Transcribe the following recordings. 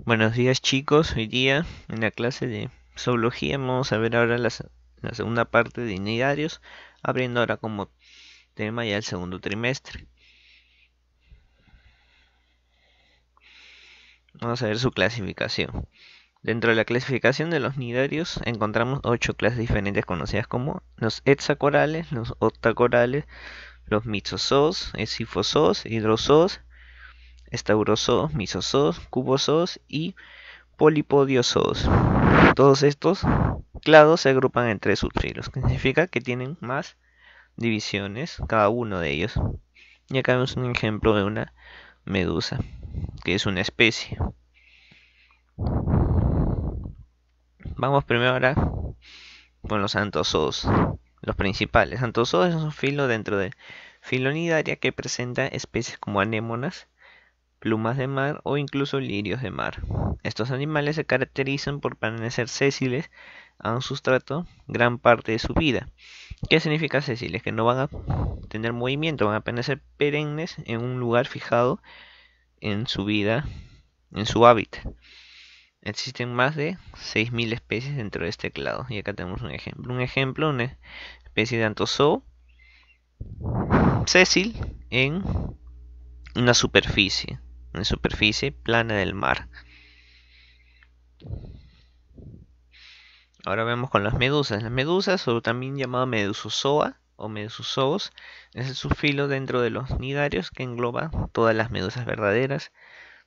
Buenos días chicos, hoy día en la clase de zoología vamos a ver ahora la segunda parte de nidarios, abriendo ahora como tema ya el segundo trimestre. Vamos a ver su clasificación. Dentro de la clasificación de los nidarios encontramos 8 clases diferentes conocidas como los hexacorales, los octacorales, los mixozoos, esquifozoos, hidrozoos, estaurozoos, misozoos, cubozoos y polipodiozoos. Todos estos clados se agrupan en 3 subfilos, que significa que tienen más divisiones cada uno de ellos. Y acá vemos un ejemplo de una medusa, que es una especie. Vamos primero ahora con los antozoos, los principales. Antozoos es un filo dentro de Filonidaria que presenta especies como anémonas, plumas de mar o incluso lirios de mar. Estos animales se caracterizan por permanecer sésiles a un sustrato gran parte de su vida. ¿Qué significa sésiles? Que no van a tener movimiento, van a permanecer perennes en un lugar fijado en su vida, en su hábitat. Existen más de 6.000 especies dentro de este clado. Y acá tenemos un ejemplo. Una especie de antozoo sésil en una superficie plana del mar. Ahora vemos con las medusas. Las medusas, o también llamado medusozoa o medusozoos, es el subfilo dentro de los nidarios que engloba todas las medusas verdaderas.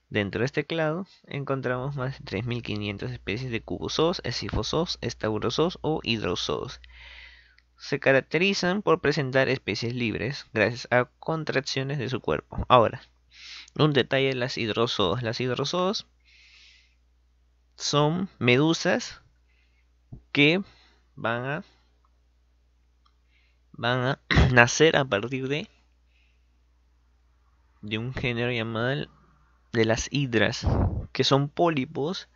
Dentro de este clado encontramos más de 3.500 especies de cubozoos, esquifozoos, estaurozoos o hidrozoos. Se caracterizan por presentar especies libres gracias a contracciones de su cuerpo. Ahora, un detalle de las hidrozoos. Las hidrozoos son medusas que van a nacer a partir de un género llamado de las hidras, que son pólipos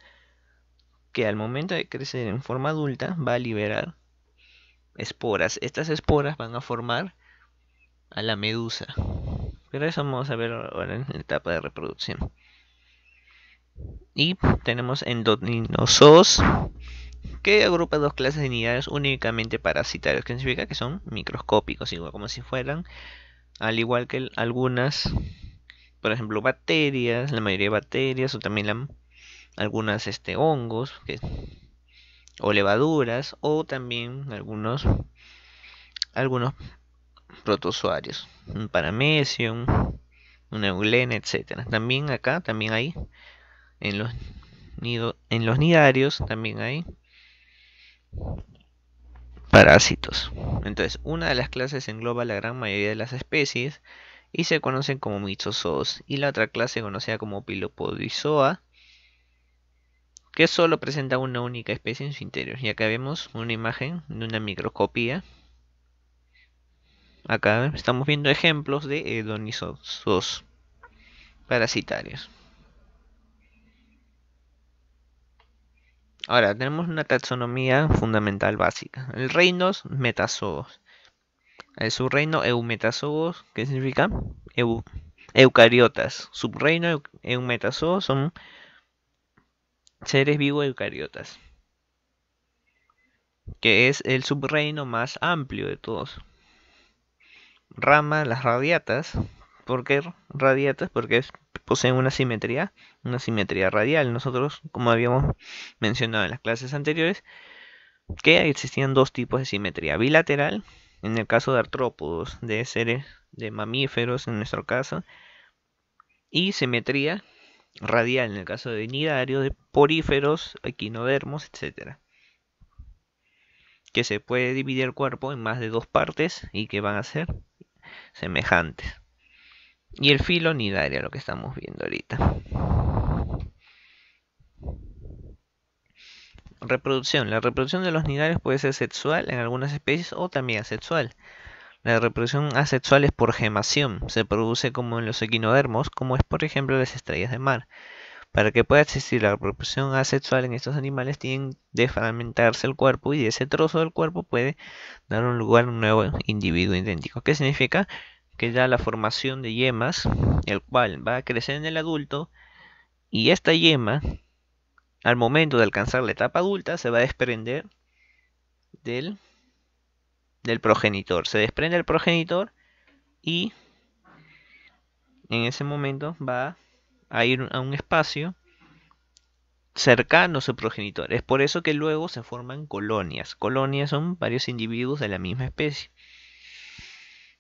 que al momento de crecer en forma adulta va a liberar esporas. Estas esporas van a formar a la medusa. Pero eso vamos a ver ahora en la etapa de reproducción. Y tenemos endoctinozoos, que agrupa dos clases de nidarios únicamente parasitarios, que significa que son microscópicos, igual como si fueran, al igual que algunas, por ejemplo, bacterias, la mayoría de bacterias, o también algunas hongos, o levaduras, o también algunos protozoarios, un paramecium, un euglena, etcétera. También acá, también hay en los nidarios, también hay parásitos. Entonces, una de las clases engloba la gran mayoría de las especies y se conocen como mixozoos, y la otra clase conocida como Pilopodizoa, que solo presenta una única especie en su interior. Y acá vemos una imagen de una microscopía. Acá estamos viendo ejemplos de hedonizozoos parasitarios. Ahora tenemos una taxonomía fundamental básica. El reino metazoos. El subreino eumetazoos, ¿qué significa? Eucariotas. Subreino eumetazoos son seres vivos eucariotas, que es el subreino más amplio de todos. Rama, las radiatas. ¿Por qué radiatas? Porque poseen una simetría radial. Nosotros, como habíamos mencionado en las clases anteriores, que existían dos tipos de simetría: bilateral, en el caso de artrópodos, de seres de mamíferos en nuestro caso, y simetría radial en el caso de nidarios, de poríferos, equinodermos, etcétera, que se puede dividir el cuerpo en más de dos partes y que van a ser semejantes. Y el filo nidaria, lo que estamos viendo ahorita. Reproducción. La reproducción de los nidarios puede ser sexual en algunas especies o también asexual. La reproducción asexual es por gemación, se produce como en los equinodermos, como es por ejemplo las estrellas de mar. Para que pueda existir la reproducción asexual en estos animales tienen de fragmentarse el cuerpo, y de ese trozo del cuerpo puede dar un lugar a un nuevo individuo idéntico. ¿Qué significa? Que da la formación de yemas, el cual va a crecer en el adulto, y esta yema al momento de alcanzar la etapa adulta se va a desprender del progenitor. Se desprende el progenitor y en ese momento va a ir a un espacio cercano a su progenitor. Es por eso que luego se forman colonias. Colonias son varios individuos de la misma especie.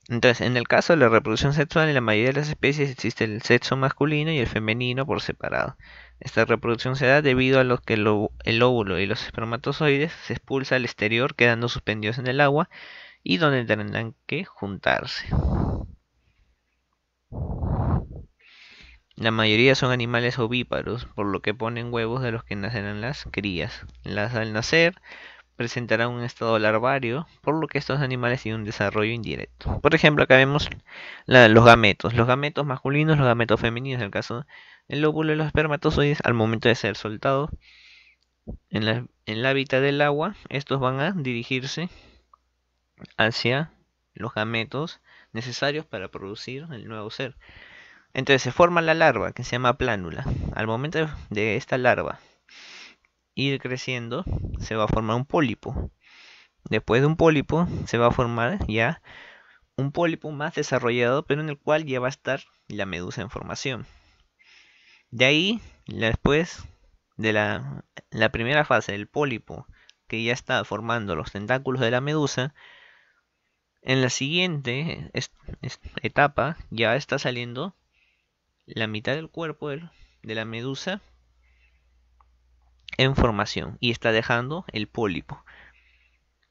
Entonces, en el caso de la reproducción sexual, en la mayoría de las especies existe el sexo masculino y el femenino por separado. Esta reproducción se da debido a lo que el óvulo y los espermatozoides se expulsan al exterior, quedando suspendidos en el agua y donde tendrán que juntarse. La mayoría son animales ovíparos, por lo que ponen huevos de los que nacerán las crías. Al nacer presentarán un estado larvario, por lo que estos animales tienen un desarrollo indirecto. Por ejemplo, acá vemos los gametos masculinos, los gametos femeninos. En el caso del óvulo y los espermatozoides, al momento de ser soltados en el hábitat del agua, estos van a dirigirse hacia los gametos necesarios para producir el nuevo ser. Entonces se forma la larva, que se llama plánula. Al momento de esta larva ir creciendo, se va a formar un pólipo. Después de un pólipo, se va a formar ya un pólipo más desarrollado, pero en el cual ya va a estar la medusa en formación. De ahí, después de la primera fase del pólipo, que ya está formando los tentáculos de la medusa, en la siguiente etapa ya está saliendo la mitad del cuerpo de la medusa en formación y está dejando el pólipo.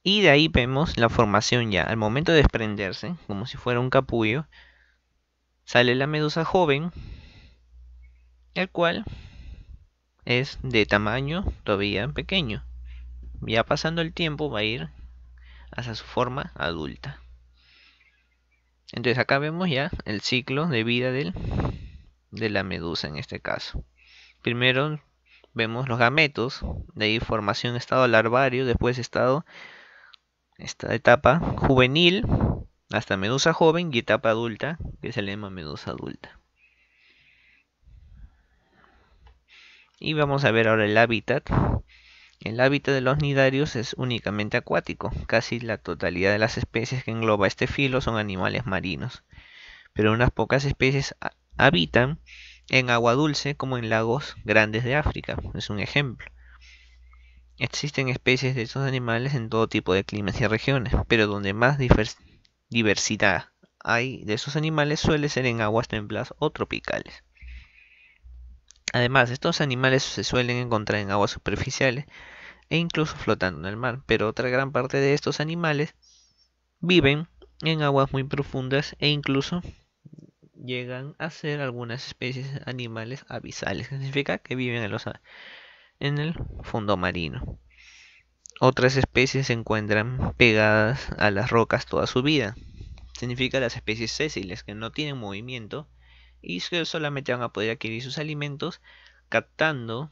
Y de ahí vemos la formación ya. Al momento de desprenderse, como si fuera un capullo, sale la medusa joven, el cual es de tamaño todavía pequeño. Ya pasando el tiempo va a ir hacia su forma adulta. Entonces acá vemos ya el ciclo de vida de la medusa en este caso. Primero vemos los gametos, de ahí formación estado larvario, después esta etapa juvenil hasta medusa joven y etapa adulta, que se le llama medusa adulta. Y vamos a ver ahora el hábitat. El hábitat de los nidarios es únicamente acuático. Casi la totalidad de las especies que engloba este filo son animales marinos, pero unas pocas especies habitan en agua dulce, como en lagos grandes de África. Es un ejemplo. Existen especies de estos animales en todo tipo de climas y regiones, pero donde más diversidad hay de esos animales suele ser en aguas templadas o tropicales. Además, estos animales se suelen encontrar en aguas superficiales e incluso flotando en el mar, pero otra gran parte de estos animales viven en aguas muy profundas e incluso llegan a ser algunas especies animales abisales, que significa que viven en el fondo marino. Otras especies se encuentran pegadas a las rocas toda su vida. Significa las especies sésiles, que no tienen movimiento y que solamente van a poder adquirir sus alimentos captando,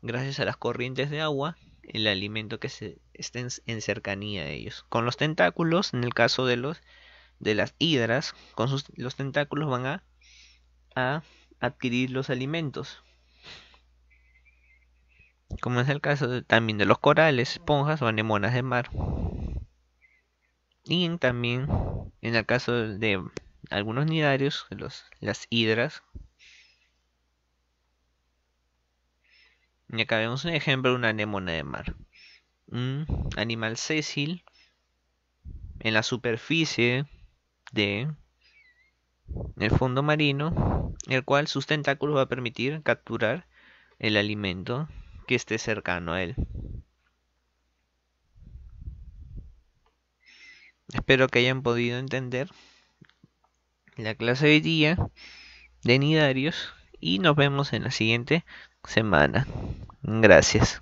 gracias a las corrientes de agua, el alimento que esté en cercanía a ellos. Con los tentáculos, en el caso de las hidras, con los tentáculos van a adquirir los alimentos. Como es el caso también de los corales, esponjas o anemonas de mar. Y también en el caso de algunos nidarios, las hidras. Y acá vemos un ejemplo de una anémona de mar. Un animal sésil en la superficie del fondo marino, el cual sus tentáculos va a permitir capturar el alimento que esté cercano a él. Espero que hayan podido entender la clase de hoy día de nidarios y nos vemos en la siguiente semana. Gracias.